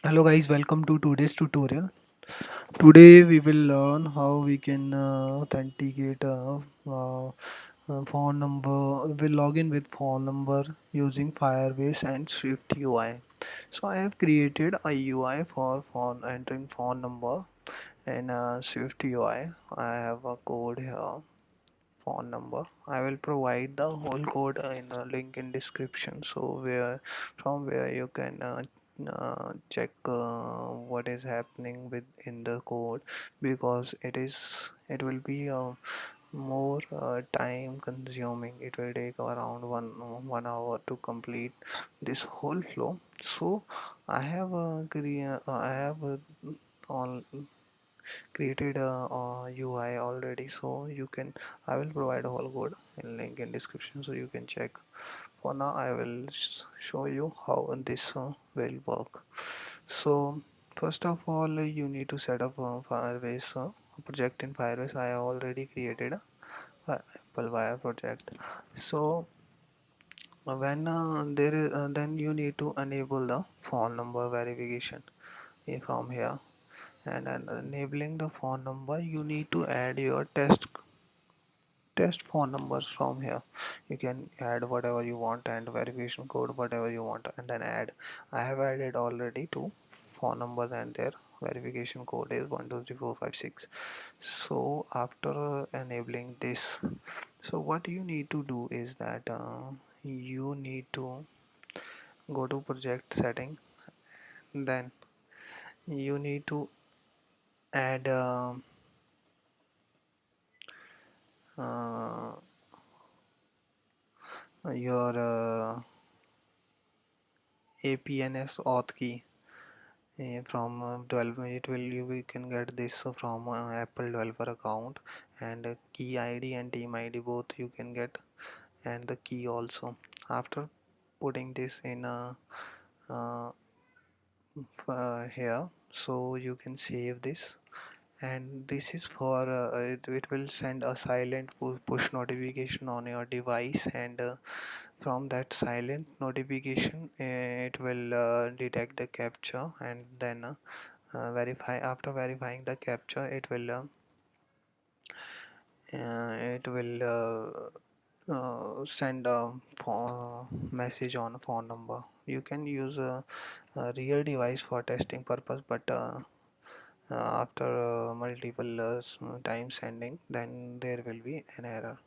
Hello guys, welcome to today's tutorial. Today we will learn how we can authenticate a phone number. We'll log in with phone number using Firebase and Swift UI. So I have created a UI for phone entering phone number in Swift UI. I have a code here, phone number. I will provide the whole code in a link in description, so where from where you can check what is happening within the code, because it will be more time consuming. It will take around one hour to complete this whole flow. So I have I have all created a UI already, so you can I will provide a whole code in link in description so you can check. For now I will show you how this will work. So first of all, you need to set up Firebase project in Firebase. I have already created a Applewire project. So when there is then you need to enable the phone number verification from here. And enabling the phone number, you need to add your test phone numbers from here. You can add whatever you want and verification code whatever you want, and then add. I have added already two phone numbers and their verification code is 123456. So after enabling this, so what you need to do is that you need to go to project setting, then you need to add uh, your APNS auth key from 12. It will you can get this from Apple developer account, and key ID and team ID both you can get, and the key also. After putting this in uh, here, so you can save this, and this is for it will send a silent push notification on your device, and from that silent notification it will detect the captcha, and then verify. After verifying the captcha, it will send a message on a phone number. You can use a real device for testing purpose, but after multiple time sending, then there will be an error.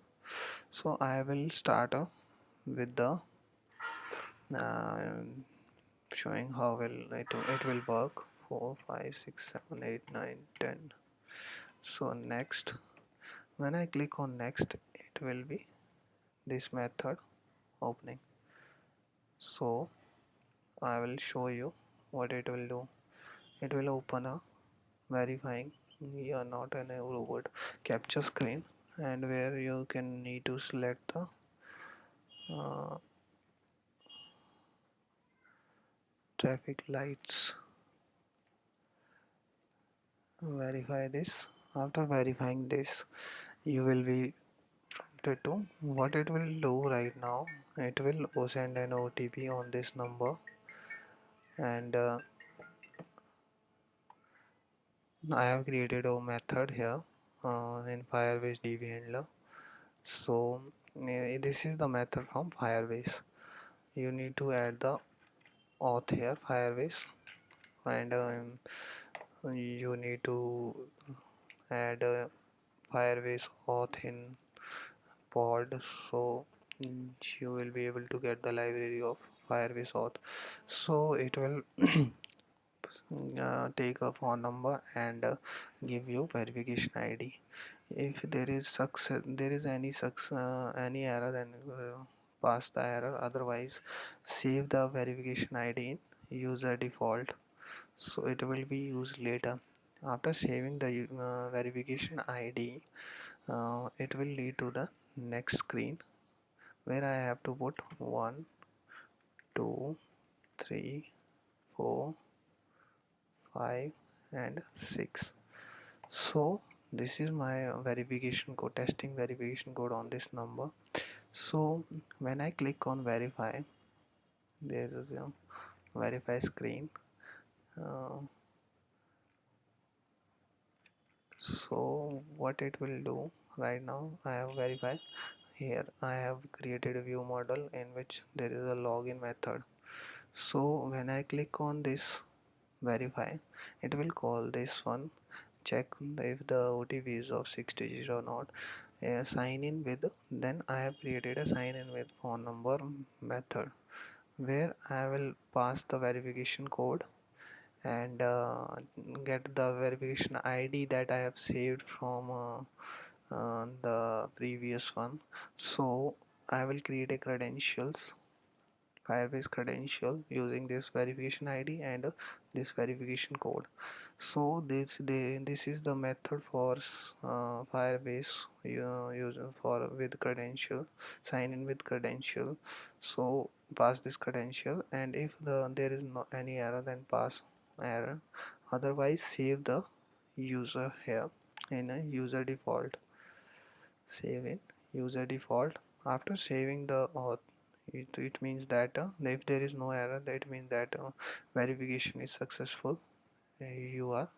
So I will start with the uh, showing how it will work. 4 5 6 7 8 9 10. So next, when I click on next, it will be this method opening. So I will show you what it will do. It will open a verifying we are not an robot capture screen, and where you can need to select the uh, traffic lights. Verify this. After verifying this, you will be prompted to what it will do right now. It will send an OTP on this number, and I have created a method here in Firebase DB handler. So this is the method from Firebase. You need to add the auth here, Firebase, and you need to add Firebase auth in pod, so you will be able to get the library of Firebase auth. So it will take a phone number and give you verification ID. If there is success, there is any error, then pass the error. Otherwise, save the verification ID in user default, so it will be used later. After saving the verification ID, it will lead to the next screen where I have to put 1 2 3 4 5 and 6. So this is my verification code, testing verification code on this number. So when I click on verify, there is a verify screen, uh, so what it will do, right now I have verified. Here I have created a view model in which there is a login method. So when I click on this verify, it will call this one, check if the OTP is of 6 digits or not. Sign in with, then I have created a sign in with phone number method where I will pass the verification code and get the verification ID that I have saved from the previous one. So I will create a credentials, Firebase credential using this verification ID and this verification code. So this is the method for Firebase user for with credential, sign in with credential. So pass this credential, and if there is no any error, then pass error. Otherwise save the user here in a user default. Save in user default. After saving the auth, it means that if there is no error, that means that verification is successful. You are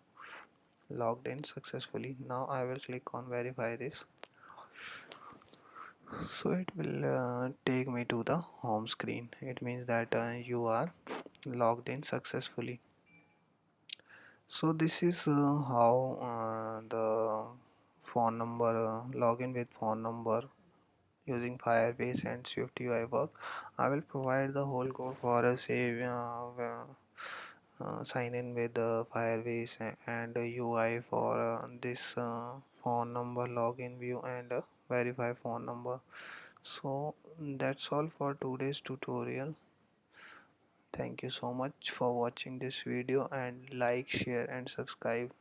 logged in successfully. Now I will click on verify this. So it will take me to the home screen. It means that you are logged in successfully. So this is how the phone number, login with phone number using Firebase and SwiftUI work. I will provide the whole code for a save sign in with Firebase and UI for this phone number login view and verify phone number. So that's all for today's tutorial. Thank you so much for watching this video, and like, share and subscribe.